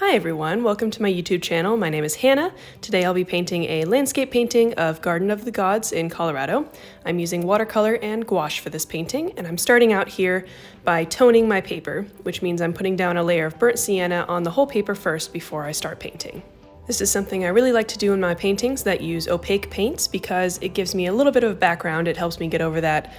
Hi everyone, welcome to my YouTube channel. My name is Hannah. Today I'll be painting a landscape painting of Garden of the Gods in Colorado. I'm using watercolor and gouache for this painting, and I'm starting out here by toning my paper, which means I'm putting down a layer of burnt sienna on the whole paper first before I start painting. This is something I really like to do in my paintings that use opaque paints because it gives me a little bit of background. It helps me get over that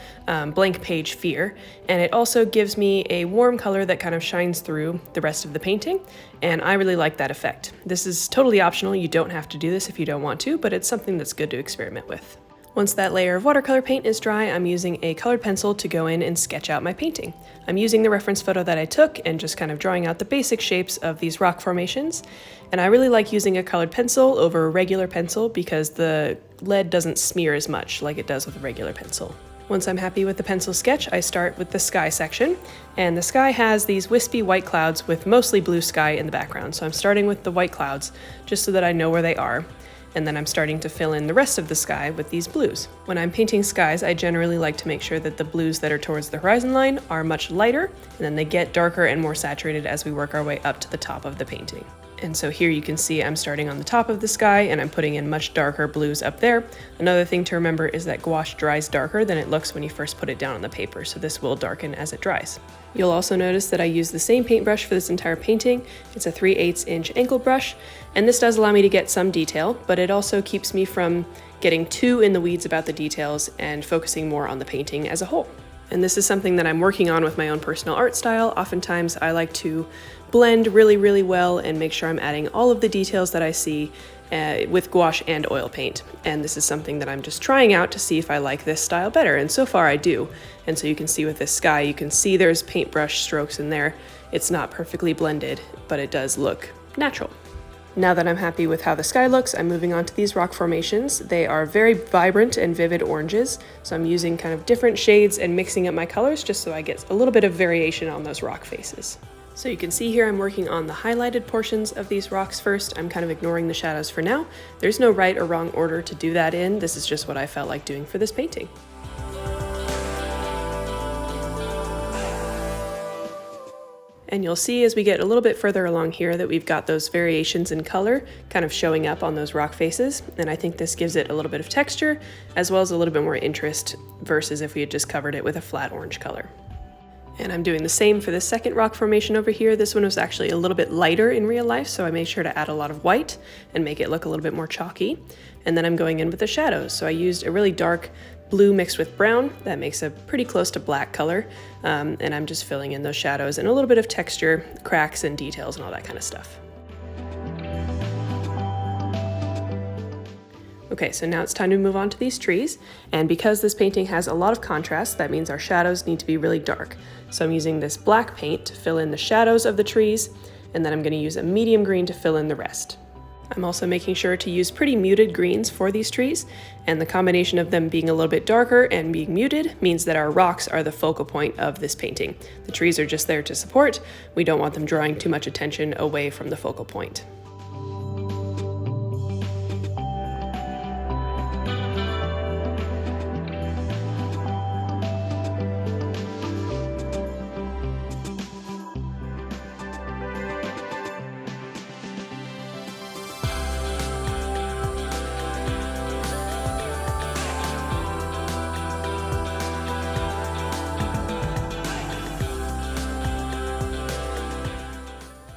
blank page fear, and it also gives me a warm color that kind of shines through the rest of the painting, and I really like that effect. This is totally optional. You don't have to do this if you don't want to, but it's something that's good to experiment with. Once that layer of watercolor paint is dry, I'm using a colored pencil to go in and sketch out my painting. I'm using the reference photo that I took and just kind of drawing out the basic shapes of these rock formations. And I really like using a colored pencil over a regular pencil because the lead doesn't smear as much like it does with a regular pencil. Once I'm happy with the pencil sketch, I start with the sky section, and the sky has these wispy white clouds with mostly blue sky in the background. So I'm starting with the white clouds just so that I know where they are. And then I'm starting to fill in the rest of the sky with these blues. When I'm painting skies, I generally like to make sure that the blues that are towards the horizon line are much lighter, and then they get darker and more saturated as we work our way up to the top of the painting. And so here you can see I'm starting on the top of the sky and I'm putting in much darker blues up there. Another thing to remember is that gouache dries darker than it looks when you first put it down on the paper, so this will darken as it dries. You'll also notice that I use the same paintbrush for this entire painting. It's a 3/8 inch ankle brush, and this does allow me to get some detail, but it also keeps me from getting too in the weeds about the details and focusing more on the painting as a whole. And this is something that I'm working on with my own personal art style. Oftentimes I like to blend really well and make sure I'm adding all of the details that I see with gouache and oil paint. And this is something that I'm just trying out to see if I like this style better, and so far I do. And so you can see with this sky, you can see there's paintbrush strokes in there. It's not perfectly blended, but it does look natural. Now that I'm happy with how the sky looks, I'm moving on to these rock formations. They are very vibrant and vivid oranges, so I'm using kind of different shades and mixing up my colors just so I get a little bit of variation on those rock faces. So you can see here I'm working on the highlighted portions of these rocks first. I'm kind of ignoring the shadows for now. There's no right or wrong order to do that in. This is just what I felt like doing for this painting. And you'll see as we get a little bit further along here that we've got those variations in color kind of showing up on those rock faces. And I think this gives it a little bit of texture as well as a little bit more interest versus if we had just covered it with a flat orange color. And I'm doing the same for the second rock formation over here. This one was actually a little bit lighter in real life, so I made sure to add a lot of white and make it look a little bit more chalky. And then I'm going in with the shadows. So I used a really dark blue mixed with brown. That makes a pretty close to black color. And I'm just filling in those shadows and a little bit of texture, cracks and details and all that kind of stuff. Okay, so now it's time to move on to these trees, and because this painting has a lot of contrast, that means our shadows need to be really dark. So I'm using this black paint to fill in the shadows of the trees, and then I'm going to use a medium green to fill in the rest. I'm also making sure to use pretty muted greens for these trees, and the combination of them being a little bit darker and being muted means that our rocks are the focal point of this painting. The trees are just there to support. We don't want them drawing too much attention away from the focal point.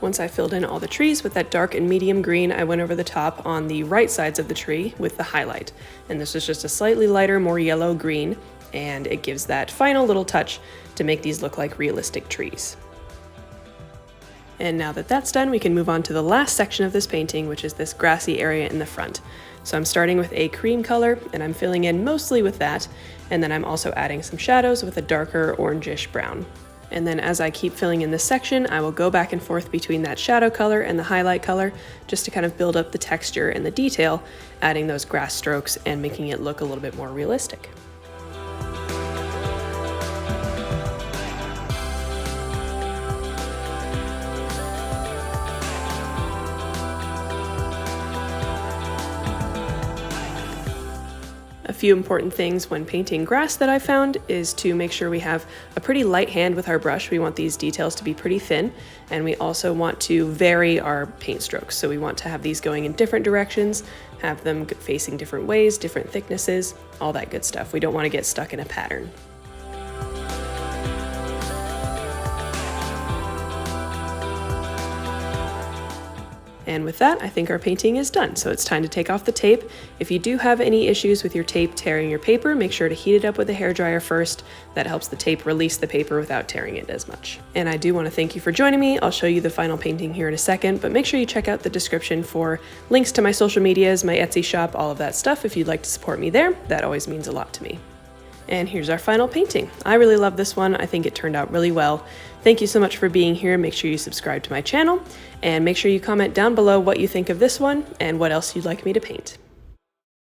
Once I filled in all the trees with that dark and medium green, I went over the top on the right sides of the tree with the highlight. And this is just a slightly lighter, more yellow green, and it gives that final little touch to make these look like realistic trees. And now that that's done, we can move on to the last section of this painting, which is this grassy area in the front. So I'm starting with a cream color, and I'm filling in mostly with that, and then I'm also adding some shadows with a darker orangish brown. And then as I keep filling in this section, I will go back and forth between that shadow color and the highlight color just to kind of build up the texture and the detail, adding those grass strokes and making it look a little bit more realistic. A few important things when painting grass that I found is to make sure we have a pretty light hand with our brush. We want these details to be pretty thin, and we also want to vary our paint strokes. So we want to have these going in different directions, have them facing different ways, different thicknesses, all that good stuff. We don't want to get stuck in a pattern. And with that, I think our painting is done, so it's time to take off the tape. If you do have any issues with your tape tearing your paper, make sure to heat it up with a hairdryer first. That helps the tape release the paper without tearing it as much. And I do want to thank you for joining me. I'll show you the final painting here in a second, but make sure you check out the description for links to my social medias, my Etsy shop, all of that stuff if you'd like to support me there. That always means a lot to me. And here's our final painting. I really love this one. I think it turned out really well. Thank you so much for being here. Make sure you subscribe to my channel and make sure you comment down below what you think of this one and what else you'd like me to paint.